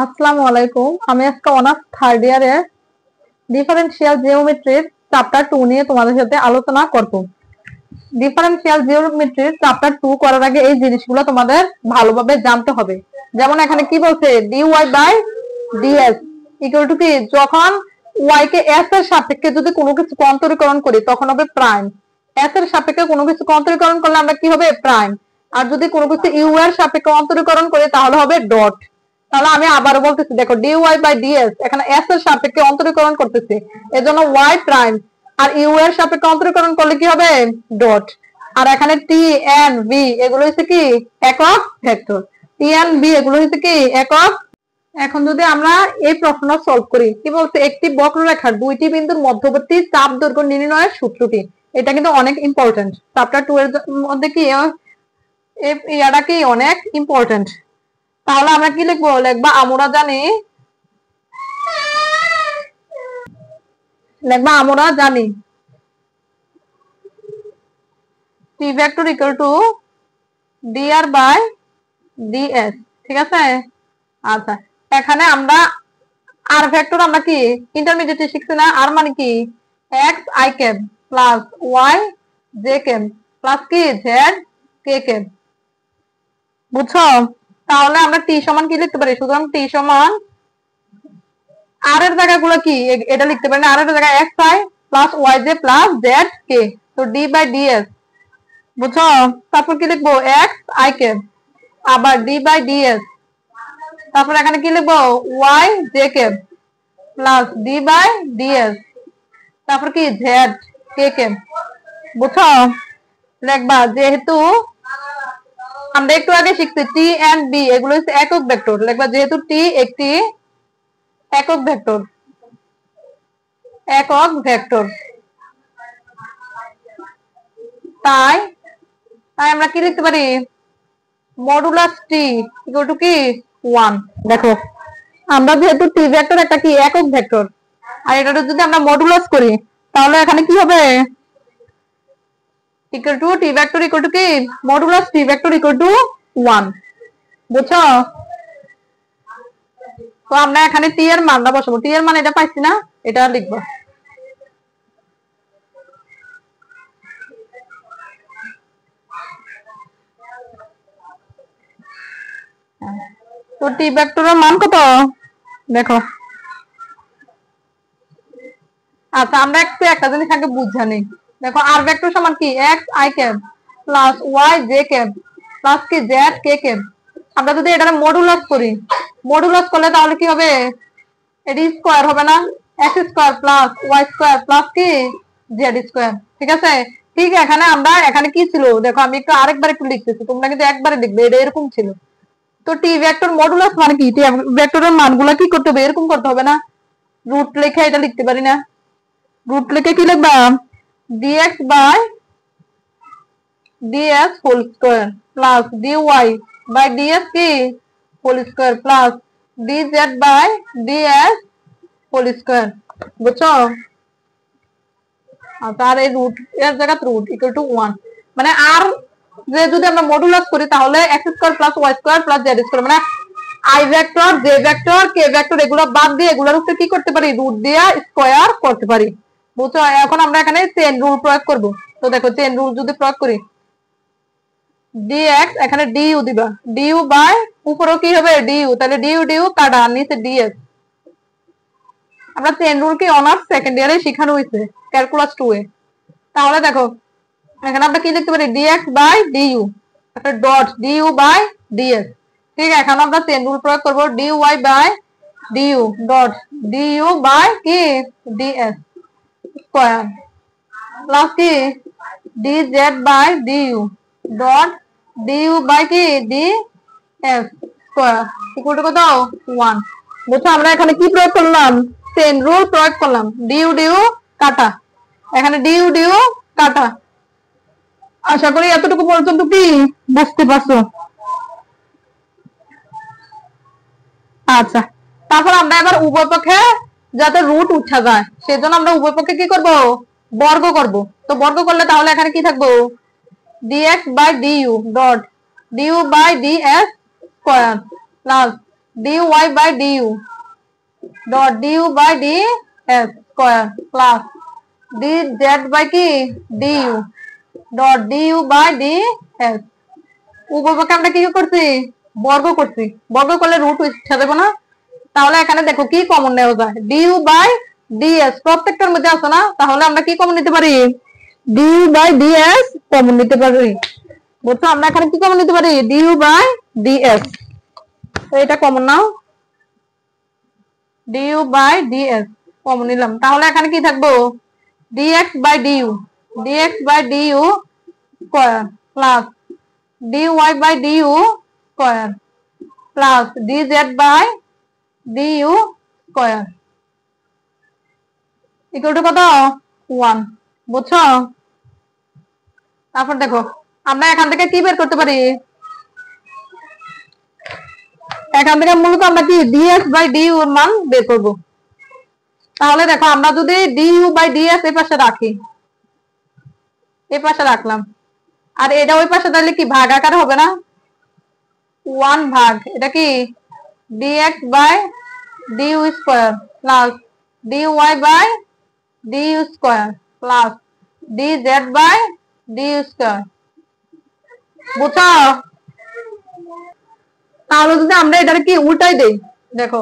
আসসালামু আলাইকুম। আমি আজকে অনার্স থার্ড ইয়ারের ডিফারেন্সিয়াল জিওমেট্রির চ্যাপ্টার 2 নিয়ে তোমাদের সাথে আলোচনা করব। ডিফারেন্সিয়াল জিওমেট্রির চ্যাপ্টার 2 করার আগে এই জিনিসগুলো তোমাদের ভালোভাবে জানতে হবে। যেমন এখানে কি বলছে, dy by ds equal to কি, যখন y কে s এর সাপেক্ষে যদি কোনো কিছু অন্তরীকরণ করি তখন হবে প্রাইম। s এর সাপেক্ষে কোনো কিছু অন্তরীকরণ করলে আমরা কি হবে, প্রাইম। আর যদি কোনো কিছু u এর সাপেক্ষে অন্তরীকরণ করি তাহলে হবে ডট। তাহলে আমি আবারও বলতেছি, দেখো dy বাই ds এখানে s এর সাপেক্ষে অন্তরীকরণ করতেছি, এজন্য y প্রাইম। আর u এর সাপেক্ষে অন্তরীকরণ করলে কি হবে, ডট। আর এখানে t n v এগুলো হচ্ছে কি একক ভেক্টর, t n v এগুলো হচ্ছে কি একক। এখন যদি আমরা এই প্রশ্ন সলভ করি, কি বলছে, একটি বক্ররেখার দুইটি বিন্দুর মধ্যবর্তী চাপ দৈর্ঘ্য নির্ণয়ের সূত্রটি। এটা কিন্তু অনেক ইম্পর্টেন্ট, চ্যাপ্টার 2 এর মধ্যে কি এটা কি অনেক ইম্পর্টেন্ট। তাহলে আমরা কি লিখবো, আমরা জানি t vector equal to dr by ds, ঠিক আছে। আচ্ছা, এখানে আমরা আর ভেক্টর আমরা কি ইন্টারমিডিয়েটে শিখছি না, আর মানে কি x i cap plus y j cap plus কি z k ক্যাপ, বুঝছো। তাহলে আমরা টি সমান কি লিখতে পারি, সুতরাং টি সমান আর এর জায়গাগুলো কি এটা লিখতে পারি না, আর এর জায়গায় x i plus y j plus z k, তো d বাই ds, বুঝছো। তারপর কি লিখবো, x i ক্যাপ আবার d বাই ds, তারপর এখানে কি লিখবো, y j cap plus d by ds, তারপর কি z k ক্যাপ, বুঝছো। লিখবা, যেহেতু আমরা একটু আগে শিখছি t and b এগুলো হচ্ছে একক ভেক্টর, লিখবা যেহেতু t একটি একক ভেক্টর, তাই আমরা কি লিখতে পারি, মডুলাস t ইকুয়াল টু কি 1। দেখো আমরা যেহেতু t ভেক্টর একটা কি একক ভেক্টর, আর এটা যদি আমরা মডুলাস করি তাহলে এখানে কি হবে, equal to t vector equal to কি modulus t vector equal to 1, বুঝছো। তো আমরা এখানে t এর মানটা বসাবো, t এর মান এটা পাইছি না, এটা লিখবো। তো t ভেক্টরের মান কত, দেখো। আচ্ছা, আমরা একটু একটা জিনিস আগে বুঝা নেই। দেখো আর ভেক্টর সমান কি x i cap plus y j cap plus কি z k ক্যাপ। আমরা যদি এটা মডুলাস করি, মডুলাস করলে তাহলে কি হবে, এটি স্কয়ার হবে না, x square plus y square plus কি z স্কয়ার, ঠিক আছে। ঠিক এখানে কি ছিল, দেখো আমি একটু আরেকবার একটু লিখতেছি, তোমরা কিন্তু একবারে লিখবে, এটা এরকম ছিল। তো টি ভেক্টর মডুলাস মানে কি, টি ভেক্টরের মানগুলো কি করতে হবে, এরকম করতে হবে না, রুট লিখে এটা লিখতে পারি না। রুট লিখে কি লিখবা, dx by ds whole square plus dy by ds কি whole square plus dz by ds whole square, বুঝছো। আর এই রুট এর জায়গা রুট ইকুয়াল টু 1, মানে আর যে যদি আমরা মডুলাস করি তাহলে x square plus y square plus z square, মানে i vector j vector k vector এগুলো বাদ দিয়ে এগুলোর উপরে কি করতে পারি, রুট দিয়ে স্কয়ার করতে পারি, বুঝছো। এখন আমরা এখানে চেন রুল প্রয়োগ করব। তো দেখো চেন রুল যদি প্রয়োগ করি, dx এখানে du দিবা, du বাই উপরেও কি হবে du, তাহলে du কাটা নিচে ds। আমরা চেন রুল কি অনার্স সেকেন্ড ইয়ারে শেখানো হয়েছে ক্যালকুলাস 2 এ। তাহলে দেখো এখানে আমরা কি লিখতে পারি, dx বাই du একটা ডট du বাই ds, ঠিক আছে। এখন আমরা চেন রুল প্রয়োগ করব, dy by du dot du by কি ds স্কয়ার প্লাস কি dz by du dot du by কি ds স্কয়ার ইকুয়াল টু কত 1, বুঝছো। আমরা এখানে কি প্রয়োগ করলাম, চেন রুল প্রয়োগ করলাম, du কাটা, এখানে du কাটা। আশা করি এতটুকু পর্যন্ত কি বুঝতে পারছো। আচ্ছা, তারপর আমরা এবার উভয় পক্ষে যাতে রুট উঠা যায় সেজন্য আমরা উভয় পক্ষে কি করব, বর্গ করব। তো বর্গ করলে তাহলে এখানে কি থাকবো, dx by du dot du by ds square plus du by du dot du by ds square plus dz by কি du dot du by ds উপপাদ্যকে আমরা কি করছি বর্গ করছি বর্গ করলে রুট উঠে দেব না তাহলে এখানে দেখো কি কমন নেওয়া যায় du by ds প্রত্যেকটার মধ্যে আছে না তাহলে আমরা কি কমন নিতে পারি du by ds কমন নিতে পারি বুঝছো আমরা এখানে কি কমন নিতে পারি du by ds তো এটা common now du by ds common নিলাম তাহলে এখানে কি থাকবো dx by du square plus dy by du square plus dz by du square equal to কত 1 বুঝছো তারপর দেখো আমরা এখান থেকে কি বের করতে পারি এখান থেকে মূলত আমরা কি dx by du এর মান বের করব তাহলে দেখো আমরা যদি du by ds এই পাশে রাখি এই পাশে রাখলাম আর এটা ওই পাশে তাহলে কি ভাগ আকার হবে না 1 ভাগ এটা কি dx by du square plus dy by du square plus dz by du square বুঝছো তাহলে যদি আমরা এটার কি উল্টাই দেই দেখো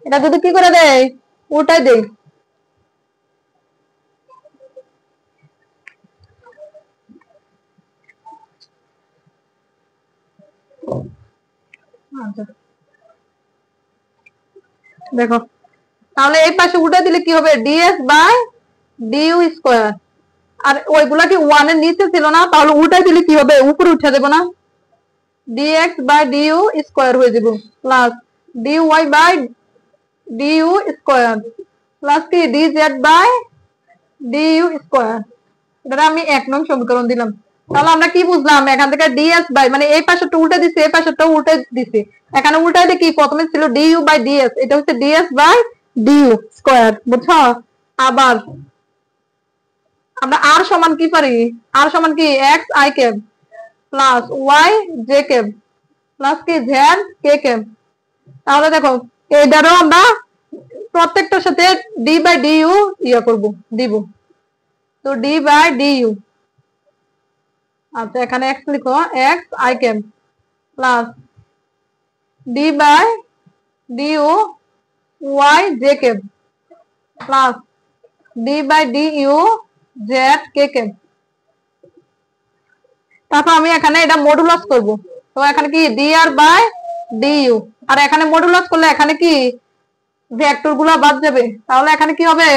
এটা যদি কি করে দেয় উল্টাই দেই দেখো তাহলে এই পাশে উল্টাই দিলে কি হবে ds by du স্কয়ার আর ওইগুলা কি 1 এর নিচে ছিল না তাহলে উল্টাই দিলে কি হবে উপরে উঠে দেব না dx by du স্কয়ার হয়ে যাব plus dy by du square plus কি dz by du স্কয়ার এটা আমি 1 নং সমীকরণ দিলাম তাহলে আমরা কি বুঝলাম এখান থেকে ds by মানে এই পাশেটা উল্টে দিছি এই পাশেটা উল্টে দিছি এখানে উল্টাই দিয়ে কি প্রথমে ছিল du by ds এটা হচ্ছে ds by du স্কয়ার বুঝছো আবার আমরা r সমান কি পারি r সমান কি x i cap plus y j cap plus কি z k ক্যাপ তাহলে দেখো এইটারও আমরা প্রত্যেকটার সাথে d by du ইয়া করব দিব তো d by du আচ্ছা এখানে x লিখো x i cap plus d by du y j cap plus d by du z k cap তারপর আমি এখানে এটা মডুলাস করব তো এখানে কি dr by du আর এখানে মডুলাস করলে এখানে কি ভেক্টর গুলা বাদ যাবে তাহলে এখানে কি হবে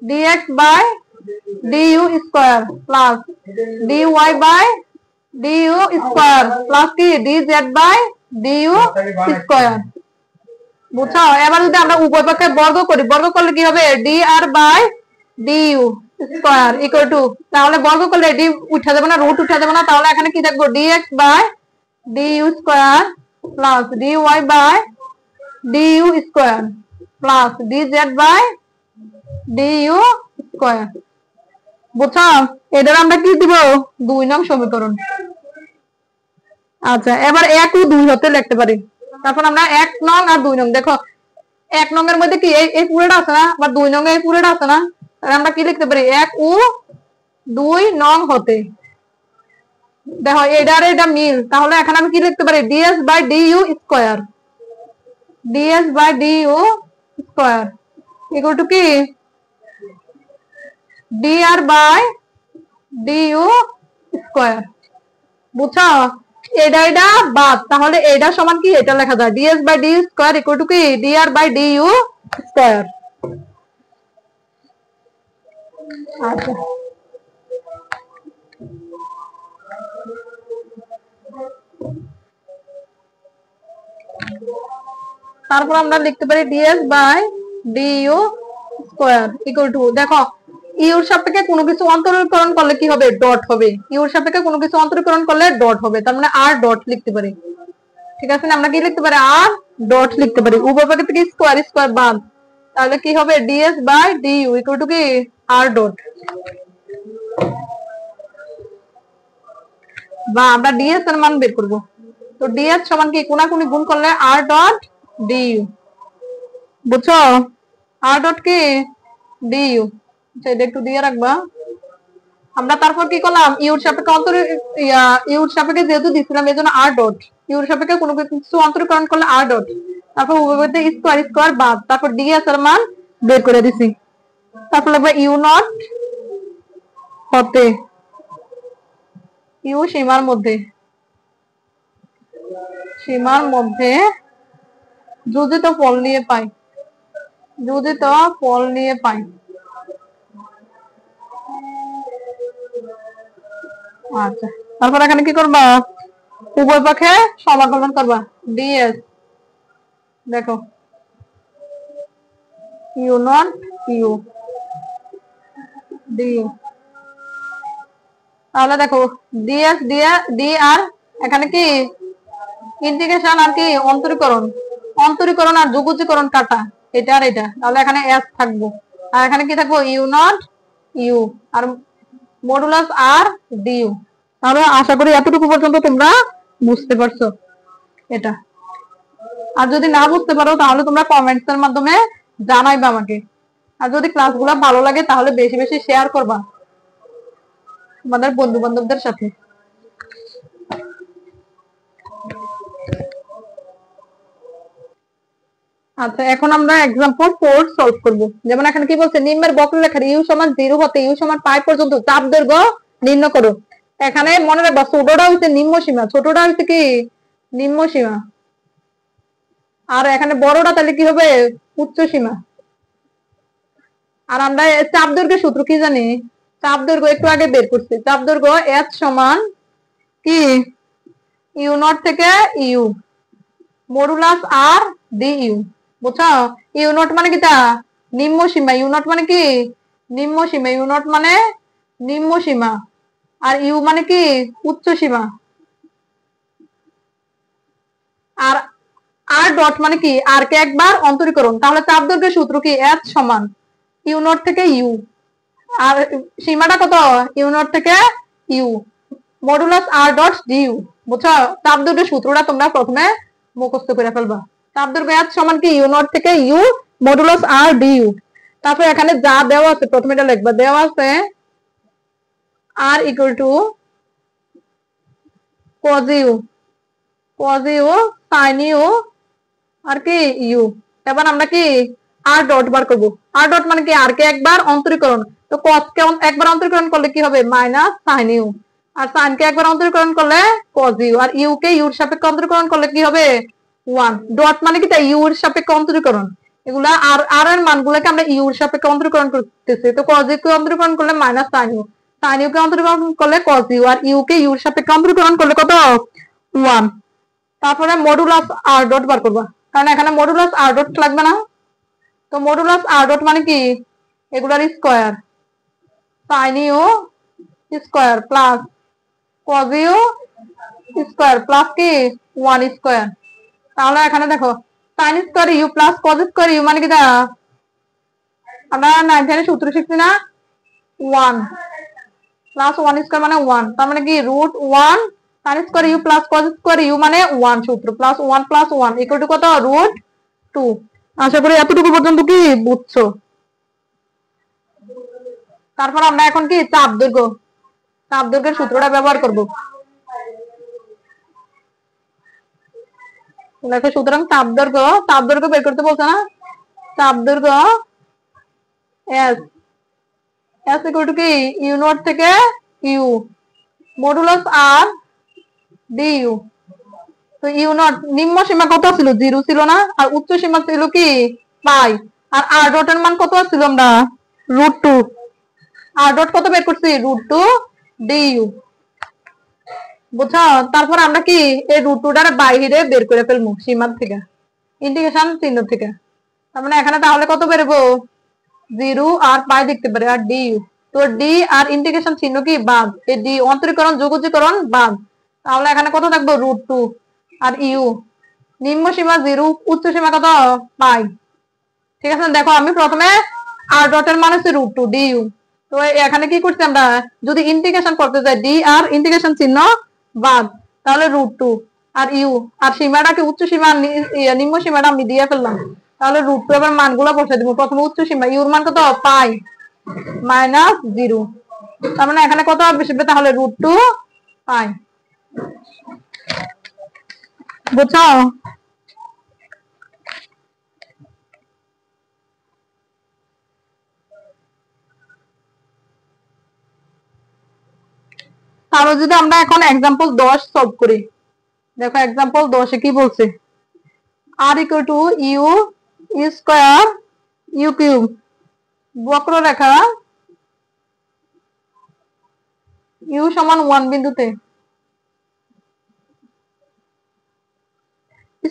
dx by du square plus dy by du square plus কি dz by du স্কয়ার বুঝছো এবার যদি আমরা উভয় পক্ষে বর্গ করি বর্গ করলে কি হবে dr by du square equal two তাহলে বর্গ করলে ডি উঠা যাবে না রুট উঠা যাবে না তাহলে এখানে কি থাকবে dx by du square plus dy by du square plus dz by du square বুঝছো এটার আমরা কি দিব 2 নং সমীকরণ আচ্ছা এবার 1 ও 2 হতে লিখতে পারি তারপর আমরা 1 নং আর 2 নং দেখো 1 নং এর মধ্যে কি এই পুরোটা আছে না বা 2 নং এর পুরোটা আছে না তাহলে আমরা কি লিখতে পারি 1 ও 2 নং হতে দেখো এটার এটা মিল তাহলে এখানে আমি কি লিখতে পারি ds by du square ds by du square equal to কি dr by du স্কয়ার বুঝছো এটা এটা বাদ তাহলে এটা সমান কি এটা লেখা যায় ds by du square equal to কি dr by du স্কয়ার আচ্ছা তারপর আমরা লিখতে পারি ds by du square equal two দেখো ইউর সাপেক্ষে কোনো কিছু অন্তরীকরণ করলে কি হবে ডট হবে ইউর সাপেক্ষে কোনো কিছু অন্তরীকরণ করলে ডট হবে তার মানে আর ডট লিখতে পারি ঠিক আছে না আমরা কি লিখতে পারি আর ডট লিখতে পারি উভয় পক্ষ থেকে স্কয়ার স্কয়ার বাদ তাহলে কি হবে ds by du equal to কি আর ডট বা আমরা ds এর মান বের করব তো ডিএস সমান কি কোনাকুনি গুণ করলে আর ডট ডিইউ, বুঝছো? আর ডট কি ডিইউ, সেটা একটু দিয়ে রাখবা। আমরা তারপর কি করলাম, ইউর সাপেক্ষে ইউর সাপেক্ষে যেহেতু দিছিলাম এই জন্য আর ডট, ইউর সাপেক্ষে কোনো কিছু অন্তরীকরণ করলে আর ডট, তারপর উভয়তে স্কোয়ার স্কোয়ার বাদ, তারপর ডিএস এর মান বের করে দিছি। তারপর লাগবে ইউ নট হতে ইউ সীমার মধ্যে যোজিত ফল নিয়ে পাই, যোজিত ফল নিয়ে পাই। আচ্ছা, তারপর এখানে কি করবা, উভয় পক্ষে সমাকলন করবা, ডিএস দেখো ইউ নট ইউ ডিইউ, তাহলে দেখো ডিএস ডি আর এখানে কি ইন্টিগ্রেশন আর কি অন্তরীকরণ আর যোগজীকরণ কাটা, এটা আর এটা, তাহলে এখানে এস থাকবো, আর এখানে কি থাকবো u naught u r modulus r d u. তাহলে আশা করি এতটুকু পর্যন্ত তোমরা বুঝতে পারছো এটা। আর যদি না বুঝতে পারো তাহলে তোমরা কমেন্টস এর মাধ্যমে জানাইবা আমাকে। আর যদি ক্লাসগুলো ভালো লাগে তাহলে বেশি বেশি শেয়ার করবা তোমাদের বন্ধু বান্ধবদের সাথে। আচ্ছা, এখন আমরা एग्जांपल 4 সলভ করব। যেমন এখানে কি বলছে, নিম্নের বক্ররেখার ইউ সমান 0 হতে ইউ সমান পাই পর্যন্ত চাপ দৈর্ঘ্য নির্ণয় করো। এখানে মনে রাখবা ছোটটা হইছে নিম্ন সীমা, ছোটটা হইছে কি নিম্ন সীমা, আর এখানে বড়টা তাহলে কি হবে উচ্চ সীমা। আর আমরা চাপ দৈর্ঘ্যের সূত্র কি জানি, চাপ দৈর্ঘ্য একটু আগে বের করছি, চাপ দৈর্ঘ্য এস সমান কি ইউ নট থেকে u modulus r d u, বুঝছো? ইউ নট মানে কি তা নিম্ন সীমা, ইউ নট মানে কি নিম্ন সীমা, ইউ নট মানে নিম্ন সীমা, আর ইউ মানে কি উচ্চ সীমা, আর আর ডট মানে কি আর কে একবার অন্তরীকরণ। তাহলে চাপ দৈর্ঘ্যের সূত্র কি এস সমান ইউ নট থেকে ইউ, আর সীমাটা কত ইউ নট থেকে u modulus r dot d u, বুঝছো? চাপ দৈর্ঘ্যের সূত্রটা তোমরা প্রথমে মুখস্থ করে ফেলবা। চাপ দৈর্ঘ্য এস সমান কি ইউ নট থেকে ইউ মডুলাস আর ডিইউ। তারপর এখানে যা দেওয়া আছে প্রথমে এটা লিখবা, দেওয়া আছে r equal to cos u sin u আর কি ইউ। এবার আমরা কি আর ডট বার করব, আর ডট মানে কি আর কে একবার অন্তরীকরণ, তো cos কে একবার অন্তরীকরণ করলে কি হবে মাইনাস sin ইউ, আর sin কে একবার অন্তরীকরণ করলে cos ইউ, আর ইউ কে ইউর সাপেক্ষে অন্তরীকরণ করলে কি হবে 1। ডট মানে কি তাই ইউর সাপেক্ষে অন্তরীকরণ, এগুলা আর এর মানগুলোকে আমরা ইউর সাপেক্ষে অন্তরীকরণ করতেছি। তো cos ইউ কে অন্তরীকরণ করলে minus sin u, sin u কে অন্তরীকরণ করলে cos ইউ, আর ইউ কে ইউর সাপেক্ষে অন্তরীকরণ করলে কত 1। তারপরে মডুলাস আর ডট বার করবা, কারণ এখানে মডুলাস আর ডট লাগবে না। তো মডুলাস আর ডট মানে কি এগুলার square, sin u square plus cos u square plus কি 1 স্কয়ার। তাহলে এখানে দেখো sin square u plus cos square u মানে কি দা আমরা 9 এর সূত্র শিখছি না 1 প্লাস 1 স্কয়ার মানে 1, তার মানে কি root 1 sin square u plus cos square u মানে 1 সূত্র প্লাস 1 ইকুয়াল টু কত রুট 2। আশা করি এতটুকু পর্যন্ত কি বুঝছো। তারপর আমরা এখন কি চাপ দৈর্ঘ্যের সূত্রটা ব্যবহার করব। দেখো সুতরাং চাপ দৈর্ঘ্য বের করতে বলছে না, চাপ দৈর্ঘ্য এস ইকুয়াল টু কি ইউ নট থেকে ইউ মডুলাস আর ডিইউ। তো ইউ নট নিম্ন সীমা কত ছিল 0 ছিল না, আর উচ্চ সীমা ছিল কি পাই, আর আর ডটের মান কত ছিল আমরা রুট 2, আর ডট কত বের করছি রুট 2 ডিইউ, বুঝছো? তারপর আমরা কি এই রুট 2টার বাইরে বের করে ফেলবো সীমার থেকে ইন্টিগ্রেশন চিহ্ন থেকে। তার মানে এখানে তাহলে কত বেরবো 0 আর পাই দেখতে পারে আর ডিইউ। তো ডি আর ইন্টিগ্রেশন চিহ্ন কি বাদ, এই ডি অন্তরীকরণ যোগজীকরণ বাদ, তাহলে এখানে কত থাকবে রুট 2 আর ইউ নিম্ন সীমা 0 উচ্চ সীমা কত পাই। ঠিক আছে, দেখো আমি প্রথমে আর ডটের মান হচ্ছে রুট 2 ডিইউ। তো এখানে কি করছি আমরা যদি ইন্টিগ্রেশন করতে যাই ডি আর ইন্টিগ্রেশন চিহ্ন বাদ, তাহলে রুট 2 আর ইউ, আর সীমাটা কি উচ্চ সীমা নিম্ন সীমাটা আমি দিয়ে ফেললাম। তাহলে রুট টু এবার মানগুলো বসে দিব। প্রথমে উচ্চ সীমা ইউর মান কত পাই মাইনাস 0, তার মানে এখানে কত আসবে তাহলে রুট টু পাই। বুঝছো? তাহলে যদি আমরা এখন এক্সাম্পল 10 সলভ করি, দেখো এক্সাম্পল 10 কি বলছে, r equal to u square u cube, বক্ররেখা ইউ সমান 1 বিন্দুতে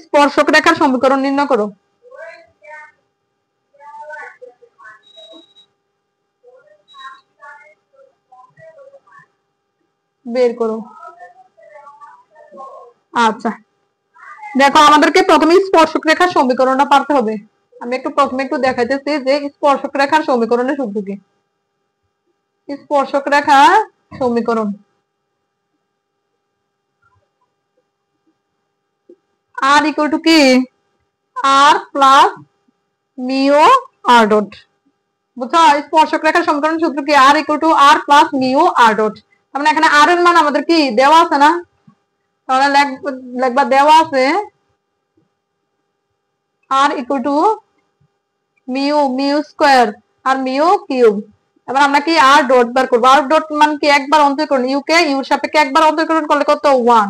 স্পর্শক রেখার সমীকরণ নির্ণয় করো। বের করো। আচ্ছা দেখো আমাদেরকে প্রথমে স্পর্শক রেখার সমীকরণটা পারতে হবে। আমি প্রথমে একটু দেখাইতেছি যে স্পর্শক রেখার সমীকরণের সূত্র কি। স্পর্শক রেখা সমীকরণ আর ইকুয়াল টু কি r plus mu r dot. বুঝছো? স্পর্শক রেখার সমীকরণ সূত্র কি r equal to r plus mu r dot. তার মানে এখানে আর এর মান আমাদের কি দেওয়া আছে না, তাহলে লেখবা দেওয়া আছে r equal to mu square আর মিউ কিউব। এবার আমরা কি আর ডট বার করবো। আর ডট মান কি একবার অন্তরীকরণ, ইউ কে ইউর সাপেক্ষে একবার অন্তরীকরণ করলে কত 1,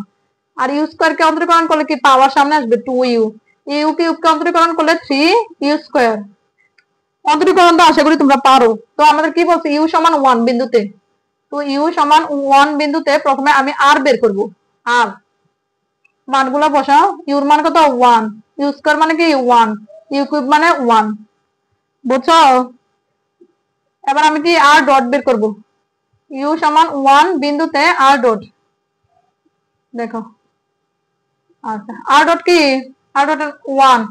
আর ইউ স্কয়ার কে অন্তরীকরণ করলে কি পাওয়ার সামনে আসবে 2u, ইউ কিউব কে অন্তরীকরণ করলে 3u স্কয়ার। অন্তরীকরণ তো আশা করি তোমরা পারো। তো আমাদের কি বলছে ইউ সমান 1 বিন্দুতে, তো ইউ সমান 1 বিন্দুতে প্রথমে আমি আর বের করব। আর মানগুলো বসাও, ইউর মান কত 1, ইউ স্কয়ার মানে কি 1, ইউ কিউব মানে 1। বুঝছো? এবার আমি কি আর ডট বের করব। ইউ সমান 1 বিন্দুতে আর ডট, দেখো আচ্ছা আর ডট কি আর ডট 1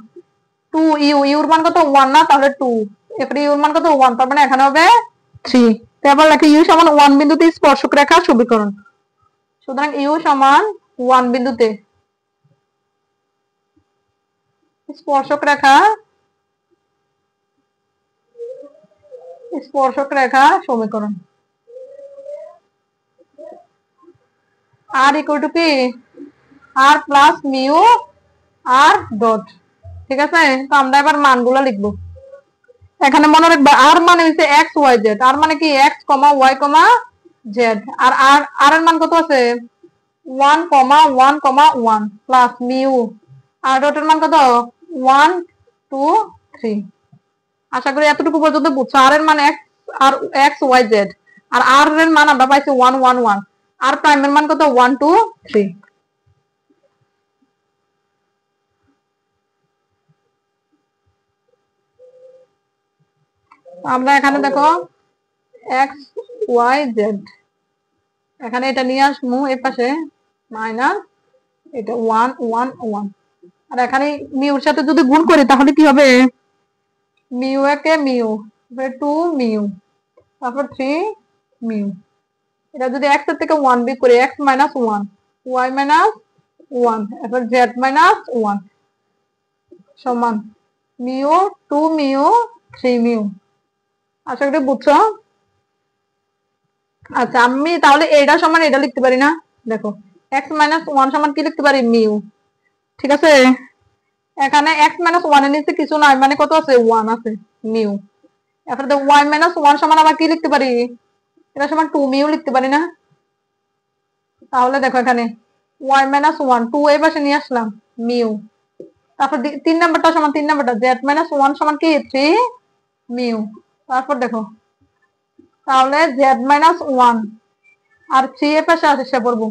2 ইউর মান কত 1 না, তাহলে 2, এরপরে ইউর মান কত 1, তার মানে এখানে হবে 3। তারপর লেখি ইউ সমান 1 বিন্দুতে স্পর্শক রেখা সমীকরণ। সুতরাং ইউ সমান 1 বিন্দুতে স্পর্শক রেখা সমীকরণ আর ইকুয়াল টু কি r plus mu r dot. ঠিক আছে? তো আমরা এবার মানগুলো লিখবো। এখানে মনে রাখবা আর মানে হচ্ছে এক্স ওয়াই জেড, আর মানে কি এক্স কমা ওয়াই কমা জেড, আর আর এর মান কত আছে 1 কমা 1 কমা 1 প্লাস মিউ আর ডটের মান কত 1 2 3। আশা করি এতটুকু পর্যন্ত বুঝছো। আর এর মান এক্স আর এক্স ওয়াই জেড, আর আর এর মান আমরা পাইছি 1 1 1, আর প্রাইমের মান কত 1 2 3। আমরা এখানে দেখো এক্স ওয়াই জেড, এখানে এটা নিয়ে আসবো এই পাশে মাইনাস এটা 1 1 1, আর এখানে মিউর সাথে যদি গুণ করি তাহলে কি হবে মিউ একে মিউ, 2 মিউ, তারপর 3 মিউ। এটা যদি x এর থেকে 1 বিয়োগ করি x মাইনাস 1 y মাইনাস 1 এরপর z মাইনাস 1 সমান মিউ 2 মিউ 3 মিউ। আশা করি বুঝছো। আচ্ছা আমি তাহলে এটা সমান এটা লিখতে পারি না, দেখো x মাইনাস 1 সমান কি লিখতে পারি মিউ। ঠিক আছে? এখানে x মাইনাস 1 এর নিচে কিছু নাই, মানে কত আছে 1 আছে মিউ। এরপর y মাইনাস 1 সমান আবার কি লিখতে পারি, এটা সমান 2 মিউ লিখতে পারি না। তাহলে দেখো এখানে y মাইনাস 1 2 এই পাশে নিয়ে আসলাম মিউ, তারপর 3 নাম্বারটা সমান 3 নাম্বারটা z মাইনাস 1 সমান কি 3 মিউ। তারপর দেখো তাহলে z মাইনাস 1 আর 3 এর পাশে আসে পড়বো,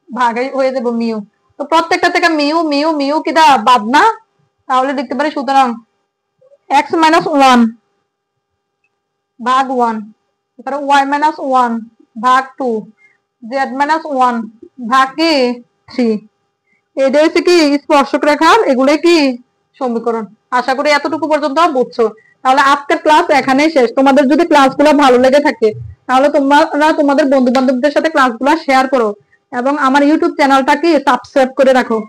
ভাগে হয়ে যাবো মিউ। তো প্রত্যেকটা থেকে মিউ মিউ মিউ কি দা বাদ না, তাহলে লিখতে পারি সুতরাং x মাইনাস 1 ভাগ 1, তারপরে y মাইনাস 1 ভাগ 2, z মাইনাস 1 ভাগ কি 3। এটা হচ্ছে কি স্পর্শক রেখার এগুলোই কি সমীকরণ। আশা করি এতটুকু পর্যন্ত বুঝছো। তাহলে আজকের ক্লাস এখানেই শেষ। তোমাদের যদি ক্লাসগুলো ভালো লেগে থাকে তাহলে তোমরা তোমাদের বন্ধু বান্ধবদের সাথে ক্লাসগুলো শেয়ার করো এবং আমার ইউটিউব চ্যানেলটা কি সাবস্ক্রাইব করে রাখো।